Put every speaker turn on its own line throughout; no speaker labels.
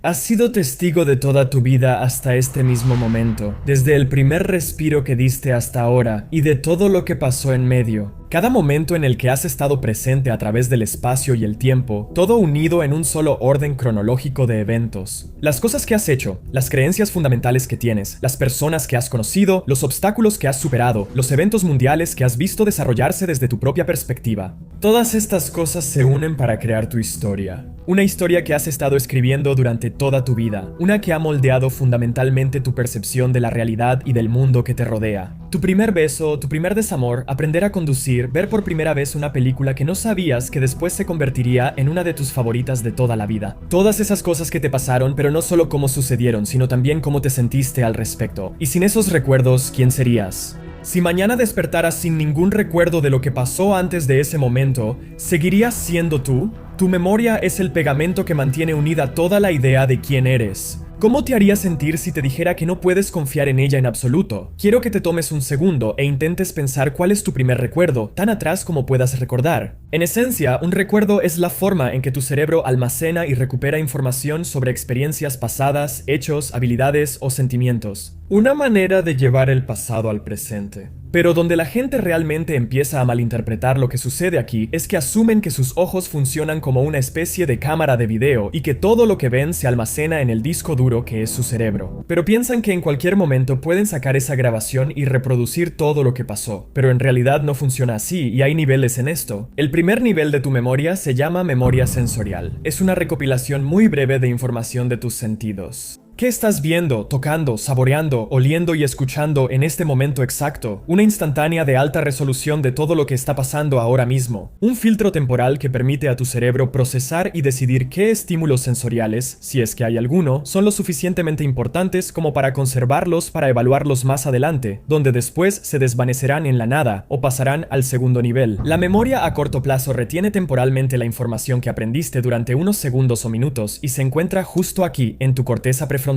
Has sido testigo de toda tu vida hasta este mismo momento, desde el primer respiro que diste hasta ahora y de todo lo que pasó en medio. Cada momento en el que has estado presente a través del espacio y el tiempo, todo unido en un solo orden cronológico de eventos. Las cosas que has hecho, las creencias fundamentales que tienes, las personas que has conocido, los obstáculos que has superado, los eventos mundiales que has visto desarrollarse desde tu propia perspectiva. Todas estas cosas se unen para crear tu historia. Una historia que has estado escribiendo durante toda tu vida, una que ha moldeado fundamentalmente tu percepción de la realidad y del mundo que te rodea. Tu primer beso, tu primer desamor, aprender a conducir, ver por primera vez una película que no sabías que después se convertiría en una de tus favoritas de toda la vida. Todas esas cosas que te pasaron, pero no solo cómo sucedieron, sino también cómo te sentiste al respecto. Y sin esos recuerdos, ¿quién serías? Si mañana despertaras sin ningún recuerdo de lo que pasó antes de ese momento, ¿seguirías siendo tú? Tu memoria es el pegamento que mantiene unida toda la idea de quién eres. ¿Cómo te haría sentir si te dijera que no puedes confiar en ella en absoluto? Quiero que te tomes un segundo e intentes pensar cuál es tu primer recuerdo, tan atrás como puedas recordar. En esencia, un recuerdo es la forma en que tu cerebro almacena y recupera información sobre experiencias pasadas, hechos, habilidades o sentimientos. Una manera de llevar el pasado al presente. Pero donde la gente realmente empieza a malinterpretar lo que sucede aquí es que asumen que sus ojos funcionan como una especie de cámara de video y que todo lo que ven se almacena en el disco duro que es su cerebro. Pero piensan que en cualquier momento pueden sacar esa grabación y reproducir todo lo que pasó. Pero en realidad no funciona así y hay niveles en esto. El primer nivel de tu memoria se llama memoria sensorial. Es una recopilación muy breve de información de tus sentidos. ¿Qué estás viendo, tocando, saboreando, oliendo y escuchando en este momento exacto? Una instantánea de alta resolución de todo lo que está pasando ahora mismo. Un filtro temporal que permite a tu cerebro procesar y decidir qué estímulos sensoriales, si es que hay alguno, son lo suficientemente importantes como para conservarlos para evaluarlos más adelante, donde después se desvanecerán en la nada o pasarán al segundo nivel. La memoria a corto plazo retiene temporalmente la información que aprendiste durante unos segundos o minutos y se encuentra justo aquí, en tu corteza prefrontal.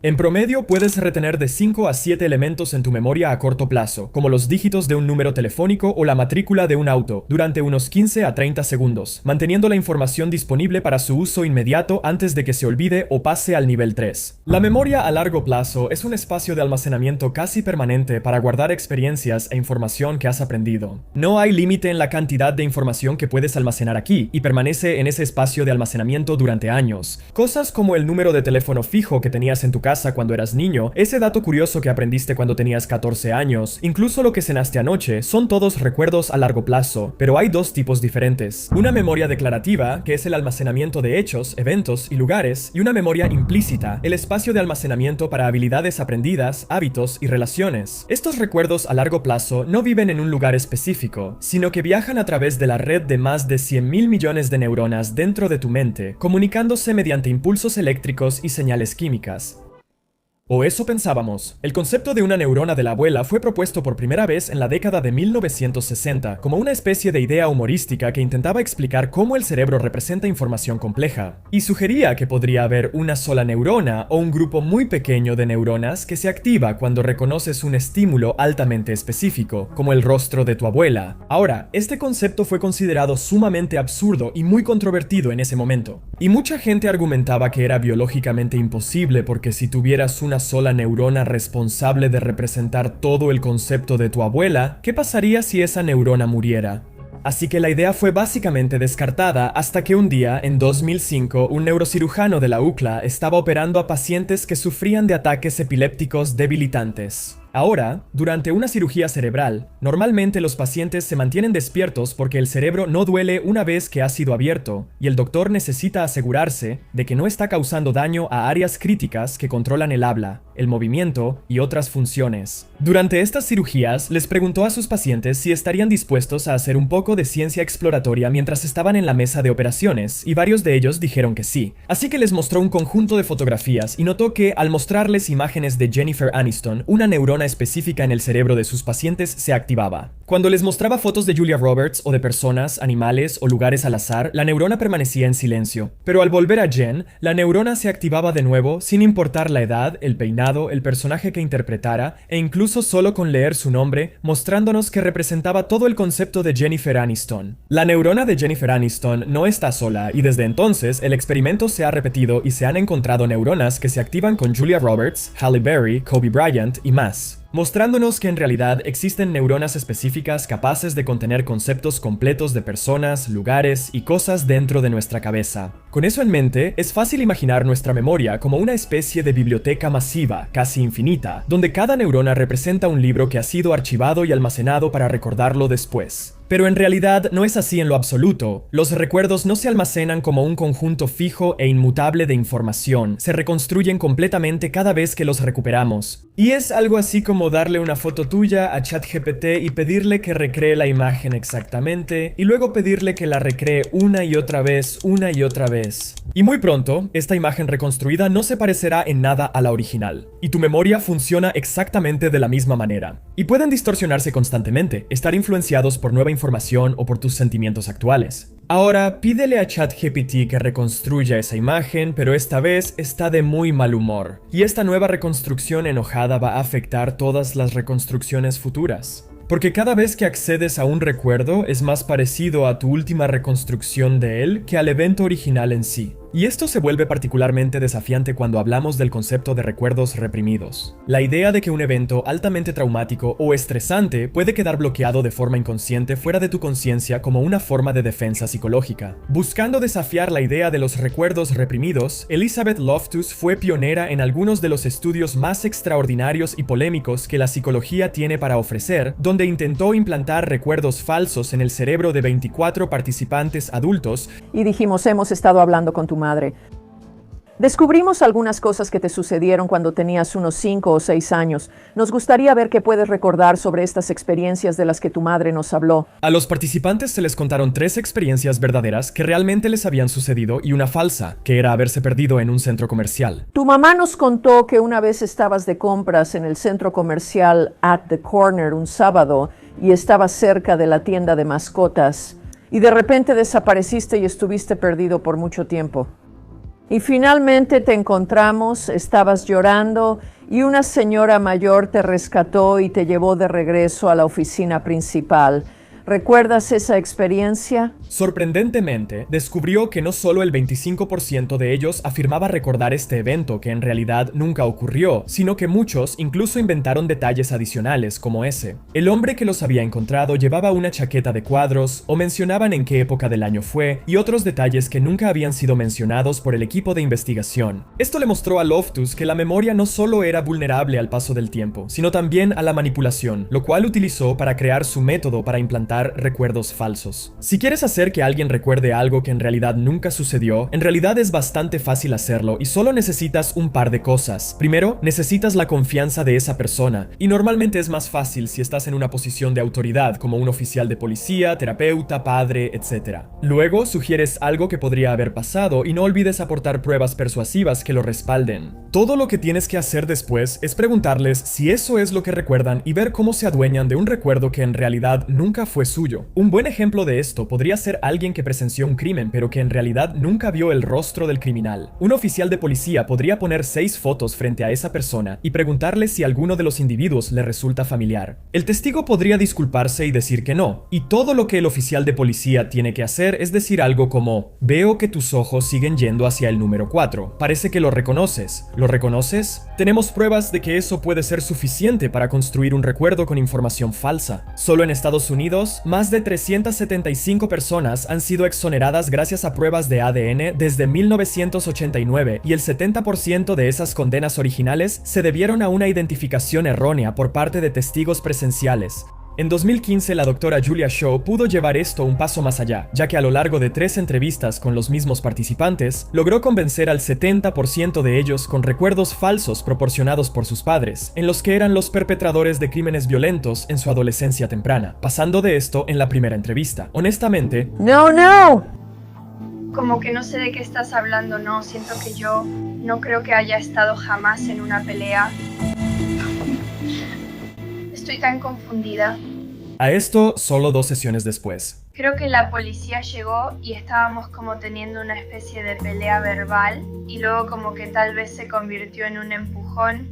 En promedio puedes retener de 5 a 7 elementos en tu memoria a corto plazo, como los dígitos de un número telefónico o la matrícula de un auto, durante unos 15 a 30 segundos, manteniendo la información disponible para su uso inmediato antes de que se olvide o pase al nivel 3. La memoria a largo plazo es un espacio de almacenamiento casi permanente para guardar experiencias e información que has aprendido. No hay límite en la cantidad de información que puedes almacenar aquí y permanece en ese espacio de almacenamiento durante años. Cosas como el número de teléfono fijo que tenías en tu casa cuando eras niño, ese dato curioso que aprendiste cuando tenías 14 años, incluso lo que cenaste anoche, son todos recuerdos a largo plazo, pero hay dos tipos diferentes. Una memoria declarativa, que es el almacenamiento de hechos, eventos y lugares, y una memoria implícita, el espacio de almacenamiento para habilidades aprendidas, hábitos y relaciones. Estos recuerdos a largo plazo no viven en un lugar específico, sino que viajan a través de la red de más de 100.000 millones de neuronas dentro de tu mente, comunicándose mediante impulsos eléctricos y señales químicas. O eso pensábamos. El concepto de una neurona de la abuela fue propuesto por primera vez en la década de 1960 como una especie de idea humorística que intentaba explicar cómo el cerebro representa información compleja, y sugería que podría haber una sola neurona o un grupo muy pequeño de neuronas que se activa cuando reconoces un estímulo altamente específico, como el rostro de tu abuela. Ahora, este concepto fue considerado sumamente absurdo y muy controvertido en ese momento, y mucha gente argumentaba que era biológicamente imposible porque si tuvieras una sola neurona responsable de representar todo el concepto de tu abuela, ¿qué pasaría si esa neurona muriera? Así que la idea fue básicamente descartada hasta que un día, en 2005, un neurocirujano de la UCLA estaba operando a pacientes que sufrían de ataques epilépticos debilitantes. Ahora, durante una cirugía cerebral, normalmente los pacientes se mantienen despiertos porque el cerebro no duele una vez que ha sido abierto, y el doctor necesita asegurarse de que no está causando daño a áreas críticas que controlan el habla, el movimiento y otras funciones. Durante estas cirugías, les preguntó a sus pacientes si estarían dispuestos a hacer un poco de ciencia exploratoria mientras estaban en la mesa de operaciones, y varios de ellos dijeron que sí. Así que les mostró un conjunto de fotografías y notó que, al mostrarles imágenes de Jennifer Aniston, una neurona específica en el cerebro de sus pacientes se activaba. Cuando les mostraba fotos de Julia Roberts o de personas, animales o lugares al azar, la neurona permanecía en silencio. Pero al volver a Jen, la neurona se activaba de nuevo sin importar la edad, el peinado, el personaje que interpretara e incluso solo con leer su nombre, mostrándonos que representaba todo el concepto de Jennifer Aniston. La neurona de Jennifer Aniston no está sola y desde entonces el experimento se ha repetido y se han encontrado neuronas que se activan con Julia Roberts, Halle Berry, Kobe Bryant y más, mostrándonos que en realidad existen neuronas específicas capaces de contener conceptos completos de personas, lugares y cosas dentro de nuestra cabeza. Con eso en mente, es fácil imaginar nuestra memoria como una especie de biblioteca masiva, casi infinita, donde cada neurona representa un libro que ha sido archivado y almacenado para recordarlo después. Pero en realidad no es así en lo absoluto. Los recuerdos no se almacenan como un conjunto fijo e inmutable de información, se reconstruyen completamente cada vez que los recuperamos. Y es algo así como darle una foto tuya a ChatGPT y pedirle que recree la imagen exactamente, y luego pedirle que la recree una y otra vez. Y muy pronto, esta imagen reconstruida no se parecerá en nada a la original, y tu memoria funciona exactamente de la misma manera. Y pueden distorsionarse constantemente, estar influenciados por nueva información o por tus sentimientos actuales. Ahora, pídele a ChatGPT que reconstruya esa imagen, pero esta vez está de muy mal humor. Y esta nueva reconstrucción enojada va a afectar todas las reconstrucciones futuras. Porque cada vez que accedes a un recuerdo es más parecido a tu última reconstrucción de él que al evento original en sí. Y esto se vuelve particularmente desafiante cuando hablamos del concepto de recuerdos reprimidos. La idea de que un evento altamente traumático o estresante puede quedar bloqueado de forma inconsciente fuera de tu conciencia como una forma de defensa psicológica. Buscando desafiar la idea de los recuerdos reprimidos, Elizabeth Loftus fue pionera en algunos de los estudios más extraordinarios y polémicos que la psicología tiene para ofrecer, donde intentó implantar recuerdos falsos en el cerebro de 24 participantes adultos.
Y dijimos, hemos estado hablando con tu madre. Descubrimos algunas cosas que te sucedieron cuando tenías unos 5 o 6 años. Nos gustaría ver qué puedes recordar sobre estas experiencias de las que tu madre nos habló.
A los participantes se les contaron 3 experiencias verdaderas que realmente les habían sucedido y una falsa, que era haberse perdido en un centro comercial.
Tu mamá nos contó que una vez estabas de compras en el centro comercial At the Corner un sábado y estabas cerca de la tienda de mascotas. Y de repente desapareciste y estuviste perdido por mucho tiempo. Y finalmente te encontramos, estabas llorando y una señora mayor te rescató y te llevó de regreso a la oficina principal. ¿Recuerdas esa experiencia?
Sorprendentemente, descubrió que no solo el 25% de ellos afirmaba recordar este evento que en realidad nunca ocurrió, sino que muchos incluso inventaron detalles adicionales como ese. El hombre que los había encontrado llevaba una chaqueta de cuadros o mencionaban en qué época del año fue y otros detalles que nunca habían sido mencionados por el equipo de investigación. Esto le mostró a Loftus que la memoria no solo era vulnerable al paso del tiempo, sino también a la manipulación, lo cual utilizó para crear su método para implantar recuerdos falsos. Si quieres hacer que alguien recuerde algo que en realidad nunca sucedió, en realidad es bastante fácil hacerlo y solo necesitas un par de cosas. Primero, necesitas la confianza de esa persona, y normalmente es más fácil si estás en una posición de autoridad como un oficial de policía, terapeuta, padre, etc. Luego, sugieres algo que podría haber pasado y no olvides aportar pruebas persuasivas que lo respalden. Todo lo que tienes que hacer después es preguntarles si eso es lo que recuerdan y ver cómo se adueñan de un recuerdo que en realidad nunca fue suyo. Un buen ejemplo de esto podría ser alguien que presenció un crimen pero que en realidad nunca vio el rostro del criminal. Un oficial de policía podría poner 6 fotos frente a esa persona y preguntarle si alguno de los individuos le resulta familiar. El testigo podría disculparse y decir que no, y todo lo que el oficial de policía tiene que hacer es decir algo como: veo que tus ojos siguen yendo hacia el número 4, parece que lo reconoces. ¿Lo reconoces? Tenemos pruebas de que eso puede ser suficiente para construir un recuerdo con información falsa. Solo en Estados Unidos, más de 375 personas han sido exoneradas gracias a pruebas de ADN desde 1989 y el 70% de esas condenas originales se debieron a una identificación errónea por parte de testigos presenciales. En 2015, la doctora Julia Shaw pudo llevar esto un paso más allá, ya que a lo largo de 3 entrevistas con los mismos participantes, logró convencer al 70% de ellos con recuerdos falsos proporcionados por sus padres, en los que eran los perpetradores de crímenes violentos en su adolescencia temprana, pasando de esto en la primera entrevista. Honestamente,
¡No!
Como que no sé de qué estás hablando, no. Siento que yo no creo que haya estado jamás en una pelea. Estoy tan confundida.
A esto solo 2 sesiones después.
Creo que la policía llegó y estábamos como teniendo una especie de pelea verbal y luego como que tal vez se convirtió en un empujón.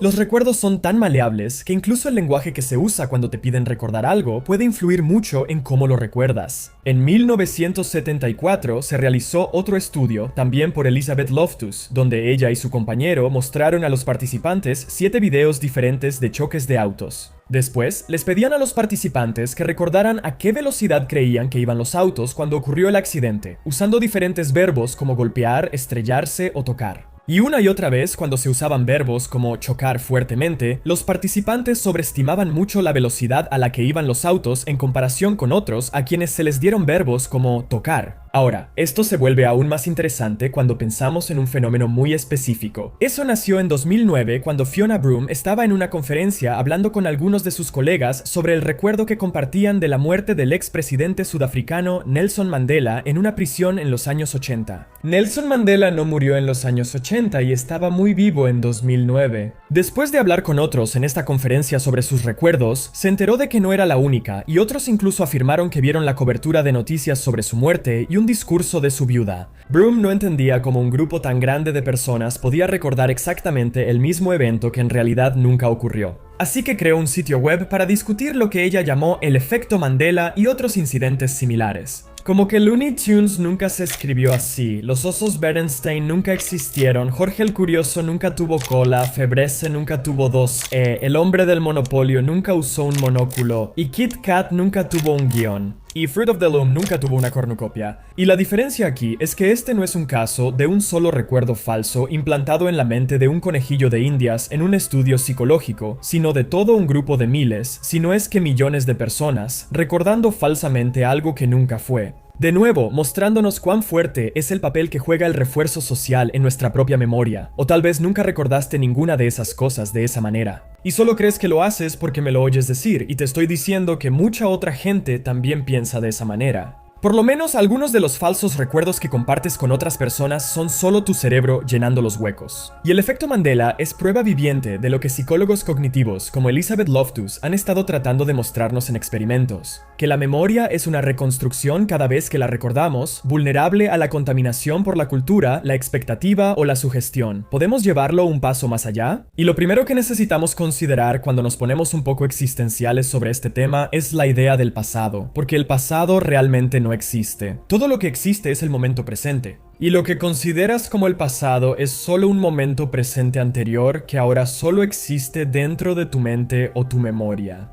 Los recuerdos son tan maleables que incluso el lenguaje que se usa cuando te piden recordar algo puede influir mucho en cómo lo recuerdas. En 1974 se realizó otro estudio, también por Elizabeth Loftus, donde ella y su compañero mostraron a los participantes 7 videos diferentes de choques de autos. Después, les pedían a los participantes que recordaran a qué velocidad creían que iban los autos cuando ocurrió el accidente, usando diferentes verbos como golpear, estrellarse o tocar. Y una y otra vez, cuando se usaban verbos como chocar fuertemente, los participantes sobreestimaban mucho la velocidad a la que iban los autos en comparación con otros a quienes se les dieron verbos como tocar. Ahora, esto se vuelve aún más interesante cuando pensamos en un fenómeno muy específico. Eso nació en 2009 cuando Fiona Broome estaba en una conferencia hablando con algunos de sus colegas sobre el recuerdo que compartían de la muerte del expresidente sudafricano Nelson Mandela en una prisión en los años 80. Nelson Mandela no murió en los años 80 y estaba muy vivo en 2009. Después de hablar con otros en esta conferencia sobre sus recuerdos, se enteró de que no era la única y otros incluso afirmaron que vieron la cobertura de noticias sobre su muerte y un discurso de su viuda. Broome no entendía cómo un grupo tan grande de personas podía recordar exactamente el mismo evento que en realidad nunca ocurrió. Así que creó un sitio web para discutir lo que ella llamó el efecto Mandela y otros incidentes similares. Como que Looney Tunes nunca se escribió así, los osos Berenstein nunca existieron, Jorge el Curioso nunca tuvo cola, Febreze nunca tuvo 2E, el hombre del Monopolio nunca usó un monóculo, y Kit Kat nunca tuvo un guión. Y Fruit of the Loom nunca tuvo una cornucopia. Y la diferencia aquí es que este no es un caso de un solo recuerdo falso implantado en la mente de un conejillo de indias en un estudio psicológico, sino de todo un grupo de miles, si no es que millones de personas, recordando falsamente algo que nunca fue. De nuevo, mostrándonos cuán fuerte es el papel que juega el refuerzo social en nuestra propia memoria, o tal vez nunca recordaste ninguna de esas cosas de esa manera. Y solo crees que lo haces porque me lo oyes decir, y te estoy diciendo que mucha otra gente también piensa de esa manera. Por lo menos algunos de los falsos recuerdos que compartes con otras personas son solo tu cerebro llenando los huecos. Y el efecto Mandela es prueba viviente de lo que psicólogos cognitivos como Elizabeth Loftus han estado tratando de mostrarnos en experimentos. Que la memoria es una reconstrucción cada vez que la recordamos, vulnerable a la contaminación por la cultura, la expectativa o la sugestión. ¿Podemos llevarlo un paso más allá? Y lo primero que necesitamos considerar cuando nos ponemos un poco existenciales sobre este tema es la idea del pasado, porque el pasado realmente no existe. Todo lo que existe es el momento presente. Y lo que consideras como el pasado es solo un momento presente anterior que ahora solo existe dentro de tu mente o tu memoria.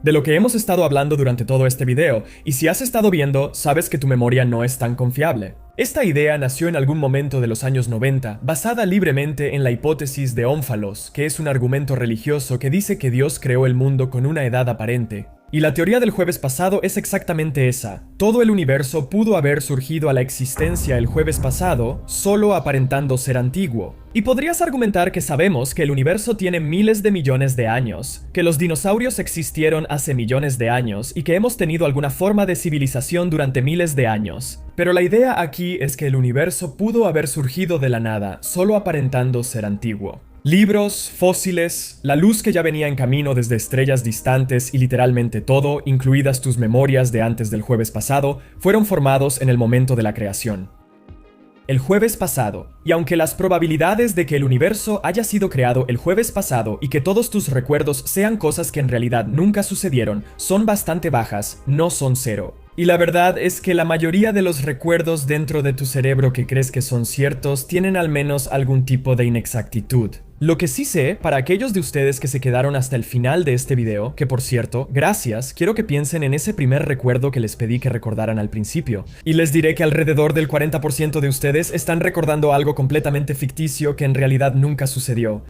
De lo que hemos estado hablando durante todo este video, y si has estado viendo, sabes que tu memoria no es tan confiable. Esta idea nació en algún momento de los años 90, basada libremente en la hipótesis de Ónfalos, que es un argumento religioso que dice que Dios creó el mundo con una edad aparente. Y la teoría del jueves pasado es exactamente esa. Todo el universo pudo haber surgido a la existencia el jueves pasado, solo aparentando ser antiguo. Y podrías argumentar que sabemos que el universo tiene miles de millones de años, que los dinosaurios existieron hace millones de años y que hemos tenido alguna forma de civilización durante miles de años. Pero la idea aquí es que el universo pudo haber surgido de la nada, solo aparentando ser antiguo. Libros, fósiles, la luz que ya venía en camino desde estrellas distantes y literalmente todo, incluidas tus memorias de antes del jueves pasado, fueron formados en el momento de la creación. El jueves pasado, y aunque las probabilidades de que el universo haya sido creado el jueves pasado y que todos tus recuerdos sean cosas que en realidad nunca sucedieron son bastante bajas, no son cero. Y la verdad es que la mayoría de los recuerdos dentro de tu cerebro que crees que son ciertos tienen al menos algún tipo de inexactitud. Lo que sí sé, para aquellos de ustedes que se quedaron hasta el final de este video, que por cierto, gracias, quiero que piensen en ese primer recuerdo que les pedí que recordaran al principio. Y les diré que alrededor del 40% de ustedes están recordando algo completamente ficticio que en realidad nunca sucedió.